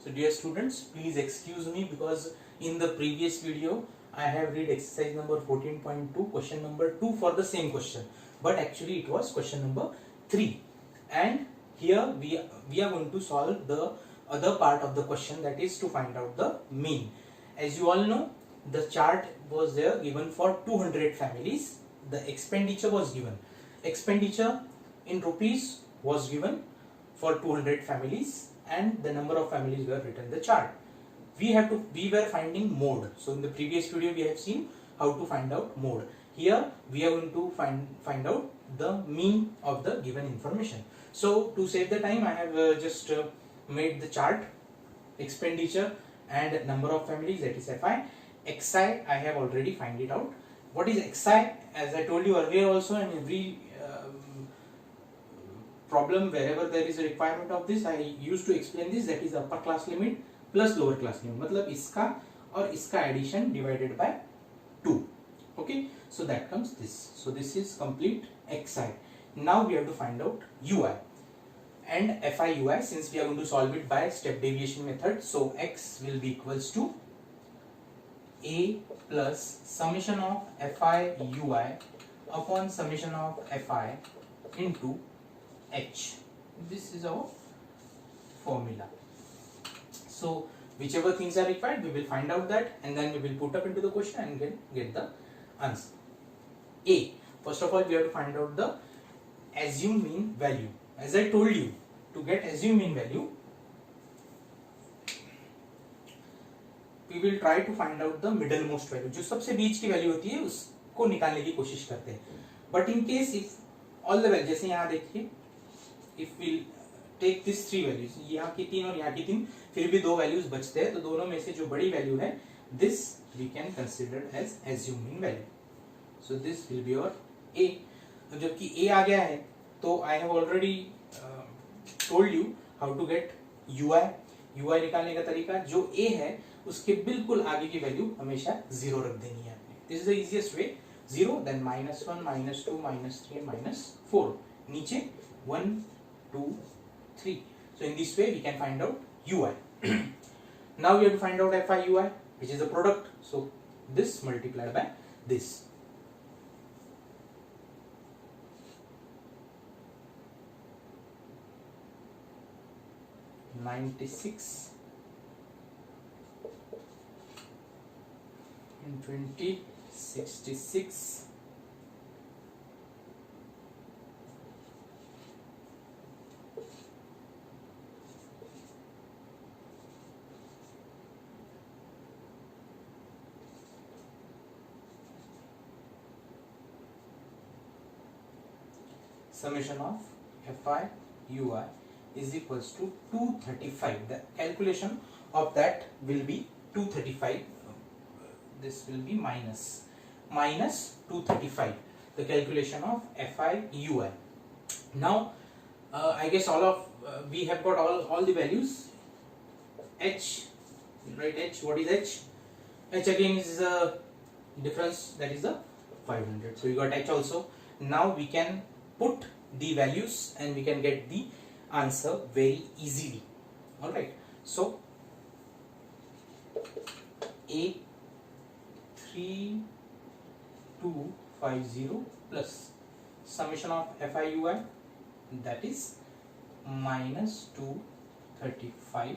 So dear students, please excuse me because in the previous video I have read exercise number 14.2 question number 2 for the same question, but actually it was question number 3, and here we are going to solve the other part of the question, that is to find out the mean. As you all know, the chart was there given for 200 families. The expenditure was given. Expenditure in rupees was given for 200 families, and the number of families were written in the chart. We were finding mode. So in the previous video we have seen how to find out mode. Here we are going to find out the mean of the given information. So to save the time, I have just made the chart, expenditure and number of families, that is FI. XI I have already find it out. What is XI? As I told you earlier also, in every problem wherever there is a requirement of this, I used to explain this, that is upper class limit plus lower class limit, मतलब इसका और इसका addition divided by 2. Okay, so that comes this. So this is complete XI. Now we have to find out UI and FI UI, since we are going to solve it by step deviation method. So X will be equals to A plus summation of FI UI upon summation of FI into H. This is our formula. So whichever things are required, we will find out that, and then we will put up into the question and get the answer. A. First of all, we have to find out the assumed mean value. As I told you, to get assumed mean value, we will try to find out the middle most value. जो सबसे बीच की value होती है उसको निकालने की कोशिश करते हैं. But in case if all the values, जैसे यहाँ देखिए, if we take this three values, यहाँ की 3 और यहाँ की 3, फिर भी 2 values बचते हैं, तो दोनों में से जो बड़ी value है, this we can consider as assumed mean value. So this will be your A. जबकि A आ गया है, तो I have already told you how to get UI. UI निकालने का तरीका, जो A है उसके बिल्कुल आगे की वैल्यू हमेशा 0 रख देनी है आपने. This is the easiest way. 0, then -1, -2, -3 and -4. नीचे 1, 2, 3. So in this way we can find out UI. Now we have to find out FI UI, which is the product. So this multiplied by this. $96 and 20, 66. Summation of FI UI is equals to 235. The calculation of that will be 235. This will be minus 235. The calculation of FI UI. Now I guess all of we have got all the values. H, right? H. What is H? H again is the difference, that is the 500. So you got H also. Now we can put the values and we can get the answer very easily. Alright, so A 3250 plus summation of FI UI, that is minus 235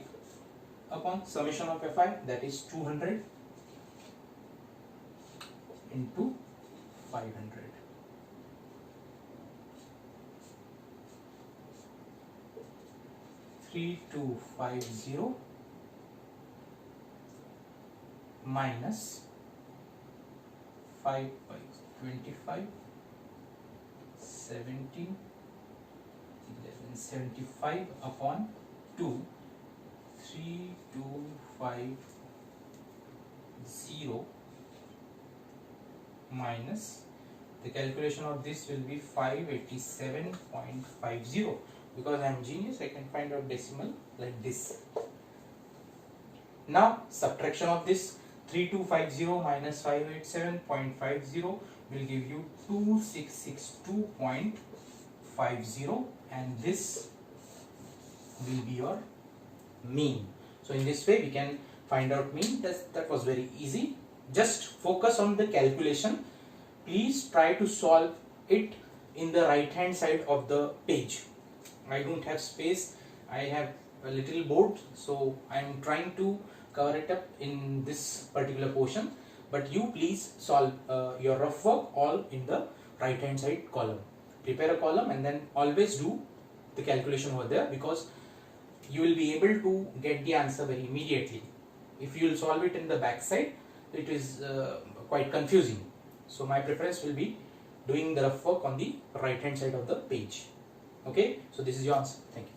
upon summation of FI, that is 200 into 500. $3250 minus 5 by 25, 17, 1175 upon 2, 3250 minus, the calculation of this will be 587.50. Because I am genius, I can find out decimal like this. Now subtraction of this, 3250 minus 587.50 will give you 2662.50, and this will be your mean. So in this way we can find out mean. That was very easy. Just focus on the calculation. Please try to solve it in the right hand side of the page. I don't have space, I have a little board, so I am trying to cover it up in this particular portion, but you please solve your rough work all in the right hand side column. Prepare a column and then always do the calculation over there, because you will be able to get the answer very immediately. If you will solve it in the back side, it is quite confusing. So my preference will be doing the rough work on the right hand side of the page. Okay, so this is your answer. Thank you.